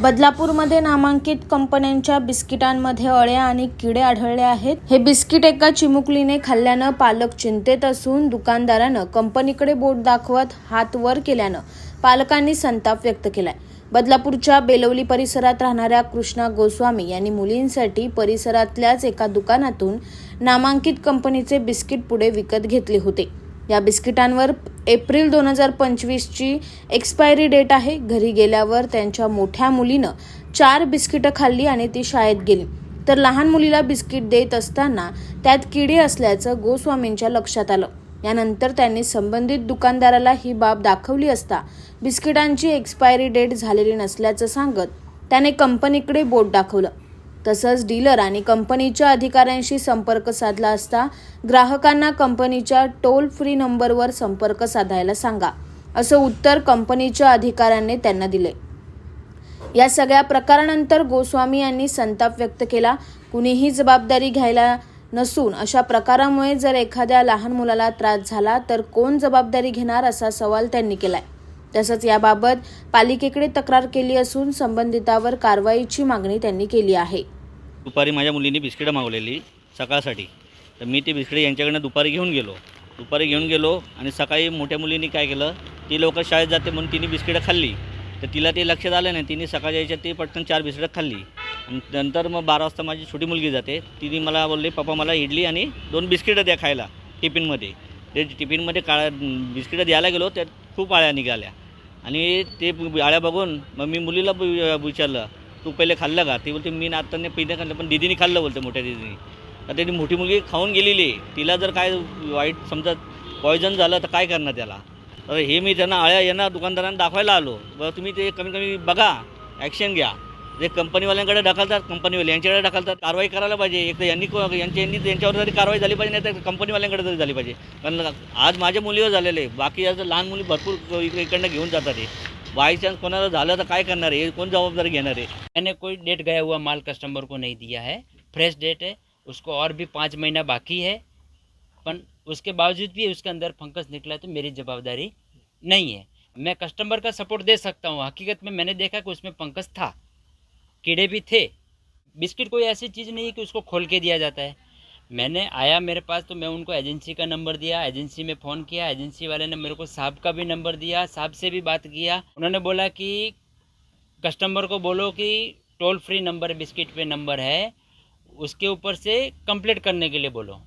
बदलापूरमध्ये नामांकित कंपन्यांच्या बिस्किटांमध्ये अळ्या आणि किडे आढळले आहेत। हे बिस्किट एका चिमुकलीने खाल्ल्यानं पालक चिंतेत असून दुकानदारानं कंपनीकडे बोट दाखवत हात वर केल्यानं पालकांनी संताप व्यक्त केलाय। बदलापूरच्या बेलवली परिसरात राहणाऱ्या कृष्णा गोस्वामी यांनी मुलींसाठी परिसरातल्याच एका दुकानातून नामांकित कंपनीचे बिस्किट पुडे विकत घेतले होते। या बिस्किटांवर एप्रिल 2025 ची एक्सपायरी डेट आहे। घरी गेल्यावर त्यांच्या मोठ्या मुलीनं 4 बिस्किटं खाल्ली आणि ती शाळेत गेली, तर लहान मुलीला बिस्किट देत असताना त्यात किडे असल्याचं गोस्वामींच्या लक्षात आलं। यानंतर त्यांनी संबंधित दुकानदाराला ही बाब दाखवली असता बिस्किटांची एक्सपायरी डेट झालेली नसल्याचं सांगत त्याने कंपनीकडे बोट दाखवलं। तसंच डीलर आणि कंपनीच्या अधिकाऱ्यांशी संपर्क साधला असता ग्राहकांना कंपनीच्या टोल फ्री नंबरवर संपर्क साधायला सांगा, असं उत्तर कंपनीच्या अधिकाऱ्यांनी त्यांना दिले। या सगळ्या प्रकारानंतर गोस्वामी यांनी संताप व्यक्त केला। कुणीही जबाबदारी घ्यायला नसून अशा प्रकारामुळे जर एखाद्या लहान मुलाला त्रास झाला तर कोण जबाबदारी घेणार, असा सवाल त्यांनी केलाय। तसंच याबाबत पालिकेकडे तक्रार केली असून संबंधितावर कारवाईची मागणी त्यांनी केली आहे। दुपारी माझ्या मुलीने बिस्किटं मागवलेली सकाळसाठी, तर मी ती बिस्किटं यांच्याकडनं दुपारी घेऊन गेलो आणि सकाळी मोठ्या मुलीने काय केलं, ती लवकर शाळेत जाते म्हणून तिने बिस्किटं खाल्ली, तर तिला ते लक्षात आलं नाही। तिने सकाळच्या याच्यात ती पटकन 4 बिस्किटं खाल्ली आणि नंतर मग 12 वाजता माझी छोटी मुलगी जाते, तिने मला बोलली, पप्पा मला इडली आणि 2 बिस्किटं द्या खायला टिफिनमध्ये। ते टिफिनमध्ये बिस्किटं द्यायला गेलो, त्यात खूप आळ्या निघाल्या आणि ते आळ्या बघून मग मी मुलीला विचारलं, तू पहिले खाल्लं का? ती बोलते मी आता नाही पहिले खाल्लं, पण दीदीने खाल्लं बोलते, मोठ्या दीदीने। तर त्याची मोठी मुलगी खाऊन गेलेली आहे, तिला जर काय वाईट समजा पॉयझन झालं तर काय करणार त्याला? तर हे मी त्यांना आळ्या यांना दुकानदारांना दाखवायला आलो। बरं तुम्ही ते कमी कमी बघा, ॲक्शन घ्या। जे कंपनीवाल्यांकडे ढकलतात, कंपनीवाले यांच्याकडे ढकलतात, कारवाई करायला पाहिजे। एक तर यांच्यावर जरी कारवाई झाली पाहिजे, नाही तर कंपनीवाल्यांकडे तरी झाली पाहिजे। कारण आज माझ्या मुलीवर झालेलं आहे, बाकी आज लहान मुली भरपूर इकडनं घेऊन जातात। हे बाय चांस कोणाला झालं तर काय करणार आहे? कोण जबाबदारी घेणार आहे? मैंने कोई डेट गया हुआ माल कस्टमर को नहीं दिया है, फ्रेश डेट है, उसको और भी 5 महीना बाकी है, पर उसके बावजूद भी उसके अंदर फंगस निकला तो मेरी जवाबदारी नहीं है। मैं कस्टमर का सपोर्ट दे सकता हूँ, हकीकत में मैंने देखा कि उसमें फंगस था, कीड़े भी थे। बिस्किट कोई ऐसी चीज़ नहीं है कि उसको खोल के दिया जाता है। मैंने आया मेरे पास तो मैं उनको एजेंसी का नंबर दिया, एजेंसी में फ़ोन किया, एजेंसी वाले ने मेरे को साहब का भी नंबर दिया, साहब से भी बात किया। उन्होंने बोला कि कस्टमर को बोलो कि टोल फ्री नंबर बिस्किट पे नंबर है, उसके ऊपर से कंप्लेंट करने के लिए बोलो।